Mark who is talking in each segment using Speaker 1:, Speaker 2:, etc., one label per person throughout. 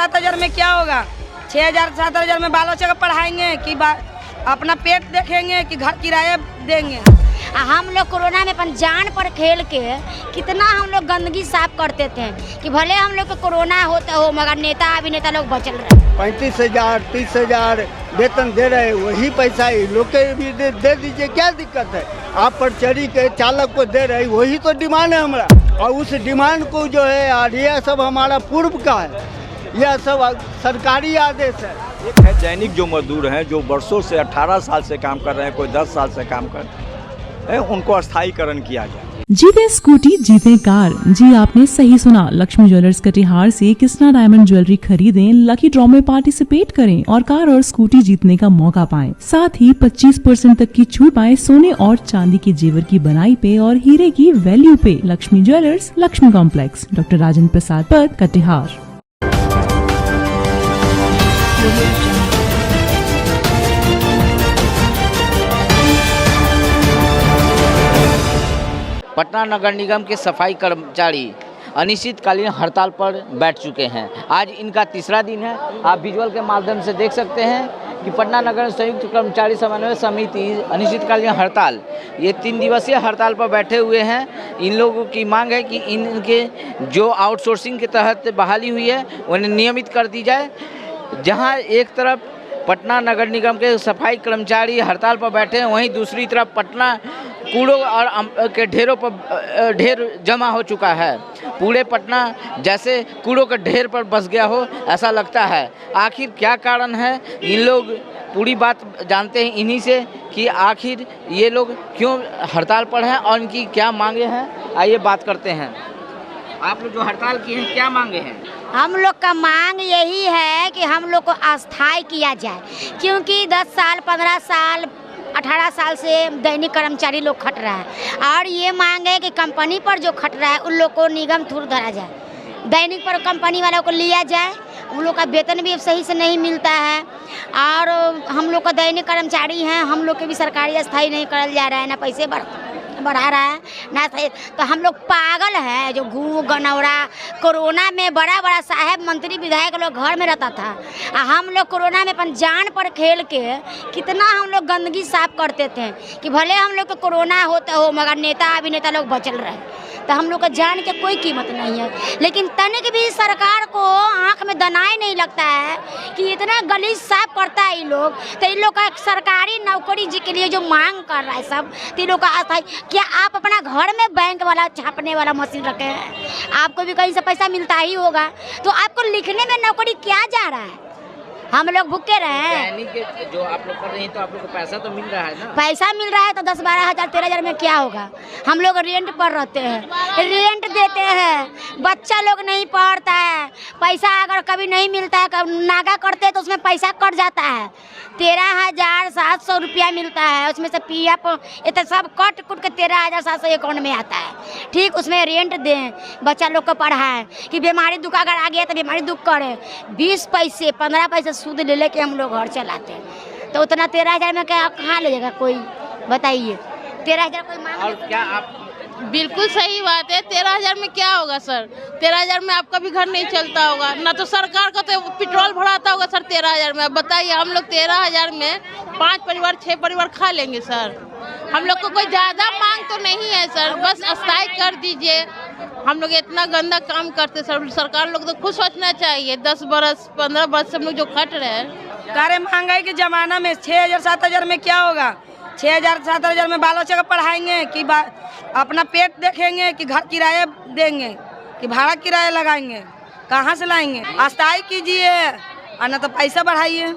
Speaker 1: 6,000-7,000 में क्या होगा? 6,000-7,000 में बाल बच्चे को पढ़ाएंगे कि अपना पेट देखेंगे कि घर किराया देंगे?
Speaker 2: हम लोग कोरोना में अपन जान पर खेल के कितना हम लोग गंदगी साफ करते थे कि भले हम लोग को कोरोना होता हो मगर नेता अभिनेता लोग बचल रहे।
Speaker 3: 35,000 30,000 वेतन दे रहे, वही पैसा ही लोग के भी दे दीजिए, क्या दिक्कत है? आप परिचरी के चालक को दे रहे, वही तो डिमांड है हमारा। और उस डिमांड को जो है यार, यह सब हमारा पूर्व का है, यह सब सरकारी आदेश है।
Speaker 4: एक है दैनिक जो मजदूर हैं, जो वर्षों से 18 साल से काम कर रहे हैं, कोई 10 साल से काम कर रहे हैं, उनको स्थायीकरण किया जाए।
Speaker 5: जीते स्कूटी जीते कार। जी आपने सही सुना, लक्ष्मी ज्वेलर्स कटिहार से कृष्णा डायमंड ज्वेलरी खरीदें, लकी ड्रॉ में पार्टिसिपेट करें और कार और स्कूटी जीतने का मौका पाएं। साथ ही 25% तक की छूट पाएं सोने और चांदी के जेवर की बनाई पे और हीरे की वैल्यू पे। Lakshmi jewellers, Lakshmi complex, doctor Rajendra Prasad पथ, कटिहार।
Speaker 6: पटना नगर निगम के सफाई कर्मचारी अनिश्चितकालीन हड़ताल पर बैठ चुके हैं। आज इनका तीसरा दिन है। आप विजुअल के माध्यम से देख सकते हैं कि पटना नगर संयुक्त कर्मचारी समन्वय समिति अनिश्चितकालीन हड़ताल, ये 3 दिवसीय हड़ताल पर बैठे हुए हैं। इन लोगों की मांग है कि इनके जो आउटसोर्सिंग के तहत बहाली हुई है उन्हें नियमित कर दी जाए। जहां एक तरफ पटना नगर निगम के सफाई कर्मचारी हड़ताल पर बैठे हैं, वहीं दूसरी तरफ पटना कूड़ों और के ढेरों पर ढेर जमा हो चुका है। पूरे पटना जैसे कूड़ों के ढेर पर बस गया हो ऐसा लगता है। आखिर क्या कारण है, इन लोग पूरी बात जानते हैं इन्हीं से कि आखिर ये लोग क्यों हड़ताल पर हैं और इनकी क्या मांगे हैं। आइए बात करते हैं। आप लोग जो हड़ताल की हैं, क्या मांगे हैं?
Speaker 2: हम लोग का मांग यही है कि हम लोग को अस्थायी किया जाए, क्योंकि 10 साल 15 साल 18 साल से दैनिक कर्मचारी लोग खट रहा है और ये मांग है कि कंपनी पर जो खट रहा है उन लोग को निगम थ्रू धरा जाए, दैनिक पर कंपनी वालों को लिया जाए। उन लोग का वेतन भी सही से नहीं मिलता है और हम लोग का दैनिक कर्मचारी हैं, हम लोग के भी सरकारी अस्थायी नहीं करल जा रहा है, ना पैसे बढ़ा रहा है ना सही। तो हम लोग पागल है जो घूम गनौरा। कोरोना में बड़ा बड़ा साहब मंत्री विधायक लोग घर में रहता था, हम लोग कोरोना में अपन जान पर खेल के कितना हम लोग गंदगी साफ करते थे कि भले हम लोग को कोरोना होता हो मगर नेता अभिनेता लोग बचल रहे। तो हम लोग का जान के कोई कीमत नहीं है, लेकिन तनिक भी सरकार को आंख में दनाई नहीं लगता है कि इतना गलीज साफ करता है ये लोग। तो इन लोग का सरकारी नौकरी जी के लिए जो मांग कर रहा है सब, तो इन लोग का अस्थायी। क्या आप अपना घर में बैंक वाला छापने वाला मशीन रखे हैं? आपको भी कहीं से पैसा मिलता ही होगा, तो आपको लिखने में नौकरी क्या जा रहा है? हम लोग भूखे रहे हैं।
Speaker 6: जो आप लोग कर रहे हैं तो आप लोग को पैसा तो मिल रहा है ना?
Speaker 2: पैसा मिल रहा है तो 10-12 हज़ार 13,000 में क्या होगा? हम लोग रेंट पर रहते हैं, रेंट देते हैं, बच्चा लोग नहीं पढ़ता है, पैसा अगर कभी नहीं मिलता है, नागा करते हैं तो उसमें पैसा कट जाता है। 13,700 रुपया मिलता है, उसमें से PF ये तो सब कट कुट के 13,700 अकाउंट में आता है। ठीक, उसमें रेंट दें, बच्चा लोग को पढ़ाएं कि बीमारी दुख अगर आ गया तो बीमारी दुख करे। 20 पैसे 15 पैसे सूद ले लेके हम लोग घर चलाते हैं, तो उतना 13,000 में क्या कहाँ ले जाएगा कोई? बताइए, 13,000 कोई मांग?
Speaker 6: और क्या आप
Speaker 7: बिल्कुल सही बात है। 13,000 में क्या होगा सर? 13,000 में आपका भी घर नहीं चलता होगा ना, तो सरकार का तो पेट्रोल भराता होगा सर 13,000 में। अब बताइए, हम लोग 13,000 में 5 परिवार 6 परिवार खा लेंगे सर। हम लोग को कोई ज़्यादा मांग तो नहीं है सर, बस अस्थायी कर दीजिए। हम लोग इतना गंदा काम करते सर, सरकार लोग तो खुद सोचना चाहिए। 10 बरस 15 बरस हम लोग जो खट रहे हैं।
Speaker 1: कार्य महंगाई के ज़माना में 6,000-7,000 में क्या होगा? 6,000-7,000 में बाल बच्चे को पढ़ाएंगे कि अपना पेट देखेंगे कि घर किराया देंगे कि भाड़ा किराया लगाएंगे? कहाँ से लाएंगे? अस्थायी कीजिए और न तो पैसा बढ़ाइए।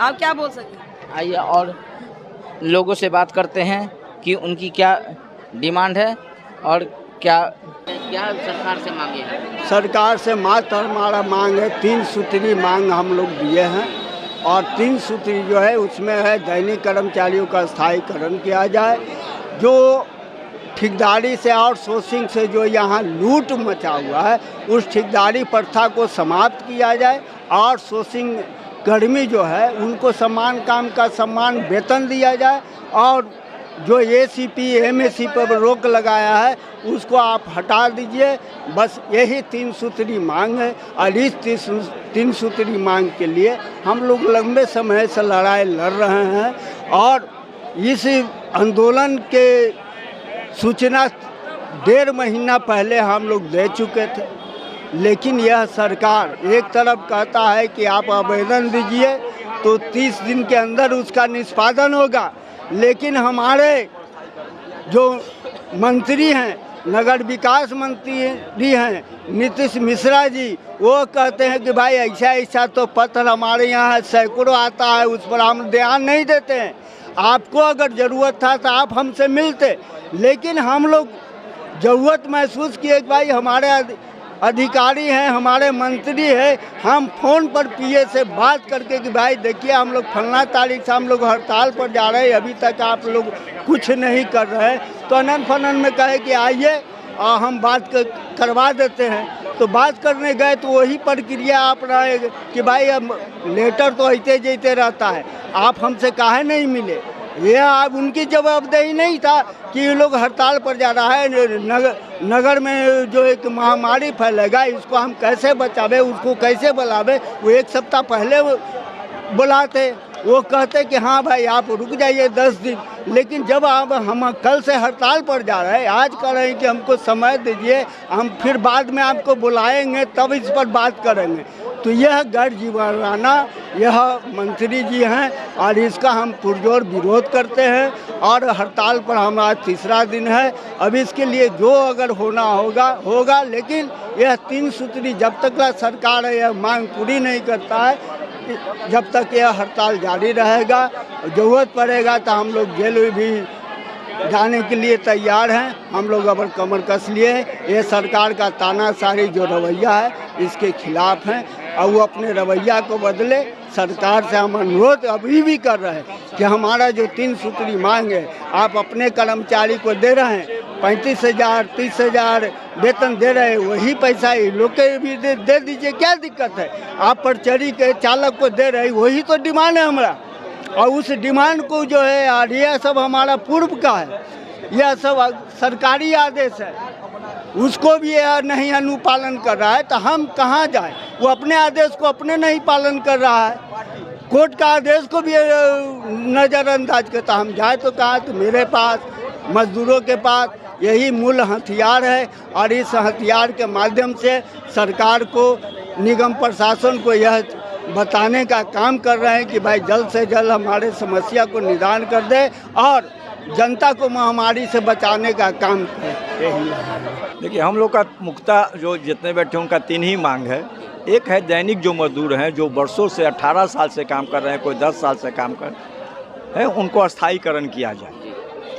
Speaker 1: आप क्या बोल सकते?
Speaker 6: आइए और लोगों से बात करते हैं कि उनकी क्या डिमांड है और क्या सरकार से मांगे हैं।
Speaker 3: सरकार से मात्र हमारा मांग है 3 सूत्री मांग हम लोग दिए हैं, और 3 सूत्री जो है उसमें है दैनिक कर्मचारियों का स्थायीकरण किया जाए, जो ठेकेदारी से आउटसोर्सिंग से जो यहाँ लूट मचा हुआ है उस ठेकेदारी प्रथा को समाप्त किया जाए। आउटसोर्सिंग कर्मी जो है उनको समान काम का समान वेतन दिया जाए और जो ACP MAC पर रोक लगाया है उसको आप हटा दीजिए। बस यही 3 सूत्री मांग है और इस 3 सूत्री मांग के लिए हम लोग लंबे समय से लड़ाई लड़ रहे हैं और इस आंदोलन के सूचना 1.5 महीना पहले हम लोग दे चुके थे, लेकिन यह सरकार एक तरफ कहता है कि आप आवेदन दीजिए तो 30 दिन के अंदर उसका निष्पादन होगा, लेकिन हमारे जो मंत्री हैं, नगर विकास मंत्री हैं नीतीश मिश्रा जी, वो कहते हैं कि भाई ऐसा तो पत्र हमारे यहाँ सैकड़ों आता है, उस पर हम ध्यान नहीं देते हैं। आपको अगर ज़रूरत था तो आप हमसे मिलते, लेकिन हम लोग ज़रूरत महसूस किए कि भाई हमारे अधिकारी हैं, हमारे मंत्री हैं, हम फ़ोन पर PA से बात करके कि भाई देखिए हम लोग फलना तारीख से हम लोग हड़ताल पर जा रहे हैं, अभी तक आप लोग कुछ नहीं कर रहे हैं। तो अनंत फनन में कहे कि आइए हम बात करवा देते हैं। तो बात करने गए तो वही प्रक्रिया आप रहे कि भाई अब लेटर तो ऐसे जैसे रहता है, आप हमसे काहे नहीं मिले। यह अब उनकी जवाबदेही नहीं था कि ये लोग हड़ताल पर जा रहा है, नगर में जो एक महामारी फैलेगा इसको हम कैसे बचावे, उसको कैसे बुलावे। वो 1 सप्ताह पहले बुलाते, वो कहते कि हाँ भाई आप रुक जाइए 10 दिन, लेकिन जब आप हम कल से हड़ताल पर जा रहे हैं, आज कह रहे हैं कि हमको समय दीजिए, हम फिर बाद में आपको बुलाएंगे तब इस पर बात करेंगे। तो यह गैर जीवनाना यह मंत्री जी हैं और इसका हम पुरजोर विरोध करते हैं और हड़ताल पर हमारा 3रा दिन है। अब इसके लिए जो अगर होना होगा, लेकिन यह 3 सूत्री जब तक सरकार यह मांग पूरी नहीं करता है, जब तक यह हड़ताल जारी रहेगा। ज़रूरत पड़ेगा तो हम लोग जेल भी जाने के लिए तैयार हैं। हम लोग अगर कमर कस लिए, ये सरकार का तानाशाही जो रवैया है इसके खिलाफ हैं और वो अपने रवैया को बदले। सरकार से हम अनुरोध अभी भी कर रहे हैं कि हमारा जो 3 सूत्री मांग है, आप अपने कर्मचारी को दे रहे हैं 35,000 30,000 वेतन दे रहे हैं, वही पैसा ही लोग के भी दे दीजिए, क्या दिक्कत है। आप परचरी के चालक को दे रहे, वही तो डिमांड है हमारा। और उस डिमांड को जो है यार, यह सब हमारा पूर्व का है, यह सब सरकारी आदेश है, उसको भी यह नहीं अनुपालन कर रहा है तो हम कहाँ जाए। वो अपने आदेश को अपने नहीं पालन कर रहा है, कोर्ट का आदेश को भी नज़रअंदाज करता। हम जाए तो कहाँ, तो मेरे पास, मजदूरों के पास यही मूल हथियार है और इस हथियार के माध्यम से सरकार को, निगम प्रशासन को यह बताने का काम कर रहे हैं कि भाई जल्द से जल्द हमारे समस्या को निदान कर दे और जनता को महामारी से बचाने का काम करें। यही है।
Speaker 4: देखिए हम लोग का मुख्यतः जो जितने बैठे उनका 3 ही मांग है। एक है दैनिक जो मजदूर हैं, जो वर्षों से 18 साल से काम कर रहे हैं, कोई 10 साल से काम कर रहे हैं, उनको स्थायीकरण किया जाए,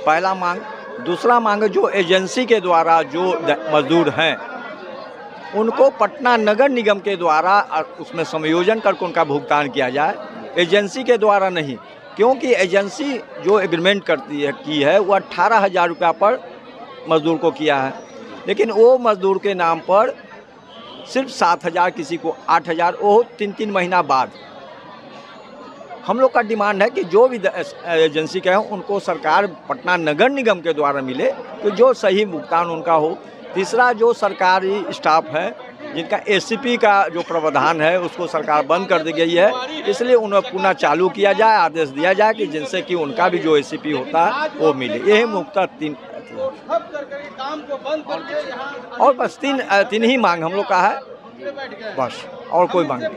Speaker 4: पहला मांग। दूसरा मांग है जो एजेंसी के द्वारा जो मजदूर हैं उनको पटना नगर निगम के द्वारा उसमें समायोजन करके उनका भुगतान किया जाए, एजेंसी के द्वारा नहीं। क्योंकि एजेंसी जो एग्रीमेंट की है वो 18,000 रुपया पर मजदूर को किया है, लेकिन वो मजदूर के नाम पर सिर्फ 7,000, किसी को 8,000, वो 3-3 महीना बाद। हम लोग का डिमांड है कि जो भी एजेंसी के हैं उनको सरकार पटना नगर निगम के द्वारा मिले, तो जो सही भुगतान उनका हो। तीसरा, जो सरकारी स्टाफ है जिनका ACP का जो प्रावधान है उसको सरकार बंद कर दी गई है, इसलिए उन्हें पुनः चालू किया जाए, आदेश दिया जाए कि जिनसे कि उनका भी जो ACP होता है वो मिले। यही मुख्यतः 3 और बस 3 ही मांग हम लोग का है, बस और कोई मांग नहीं।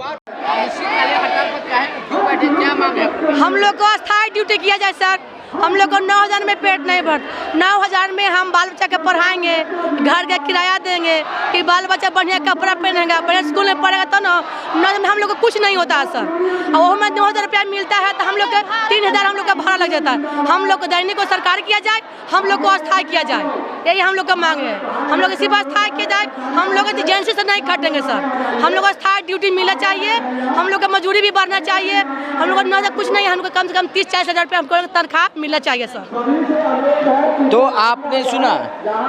Speaker 1: हम लोग को अस्थायी ड्यूटी किया जाए सर। हम लोग को 9,000 में पेट नहीं भर, 9,000 में हम बाल बच्चा के पढ़ाएंगे, घर का किराया देंगे कि बाल बच्चा बढ़िया कपड़ा पहनेगा, बढ़िया स्कूल में पढ़ेगा, तो ना 9,000 में हम लोग को कुछ नहीं होता है सर। और वो हमें 9,000 रुपया मिलता है तो हम लोग का 3,000 हम लोग का भाड़ा लग जाता है। हम लोग को दैनिक को सरकार किया जाए, हम लोग को अस्थायी किया जाए, यही हम लोग का मांग है। हम लोग सिर्फ अस्थायी किया जाए, हम लोग एजेंसी से नहीं खटेंगे सर। हम लोग को अस्थायी ड्यूटी मिलना चाहिए, हम लोग का मजदूरी भी बढ़ना चाहिए। हम लोग को 9,000 कुछ नहीं, हमको कम से कम 30-40 हज़ार रुपया हमको तनख्वाह
Speaker 8: मिलना चाहिए सर।
Speaker 6: तो आपने सुना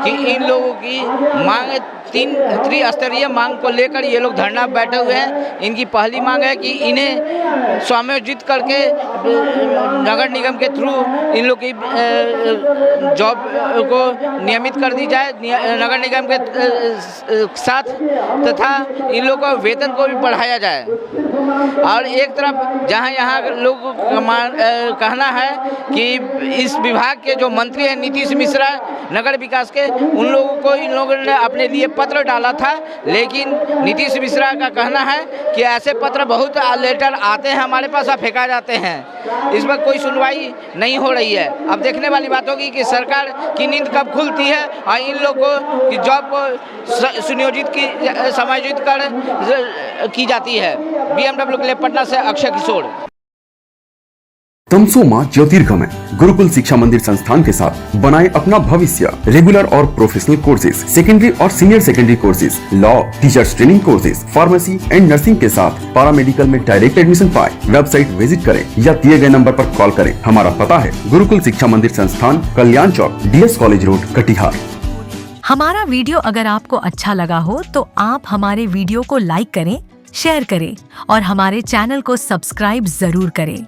Speaker 6: कि इन लोगों की मांग 3 त्रिस्तरीय मांग को लेकर ये लोग धरना बैठे हुए हैं। इनकी पहली मांग है कि इन्हें समायोजित करके नगर निगम के थ्रू इन लोग की जॉब को नियमित कर दी जाए नगर निगम के साथ, तथा इन लोगों का वेतन को भी बढ़ाया जाए। और एक तरफ जहां यहाँ लोगों का कहना है कि इस विभाग के जो मंत्री हैं नीतीश मिश्रा नगर विकास के, उन लोगों को इन लोगों ने अपने लिए पत्र डाला था, लेकिन नीतीश मिश्रा का कहना है कि ऐसे पत्र बहुत लेटर आते हैं हमारे पास और फेंका जाते हैं, इस पर कोई सुनवाई नहीं हो रही है। अब देखने वाली बात होगी कि सरकार की नींद कब खुलती है और इन लोगों की जॉब को सुनियोजित की समायोजित कर की जाती है। BMW के लिए पटना से अक्षय किशोर।
Speaker 9: तमसोमा ज्योतिर्गमय गुरुकुल शिक्षा मंदिर संस्थान के साथ बनाए अपना भविष्य। रेगुलर और प्रोफेशनल कोर्सेज, सेकेंडरी और senior secondary courses, law, teachers training courses, pharmacy and nursing के साथ पैरामेडिकल में डायरेक्ट एडमिशन पाए। वेबसाइट विजिट करें या दिए गए नंबर पर कॉल करें। हमारा पता है गुरुकुल शिक्षा मंदिर संस्थान, कल्याण चौक, DS कॉलेज रोड, कटिहार।
Speaker 10: हमारा वीडियो अगर आपको अच्छा लगा हो तो आप हमारे वीडियो को लाइक करें, शेयर करें और हमारे चैनल को सब्सक्राइब जरूर करें।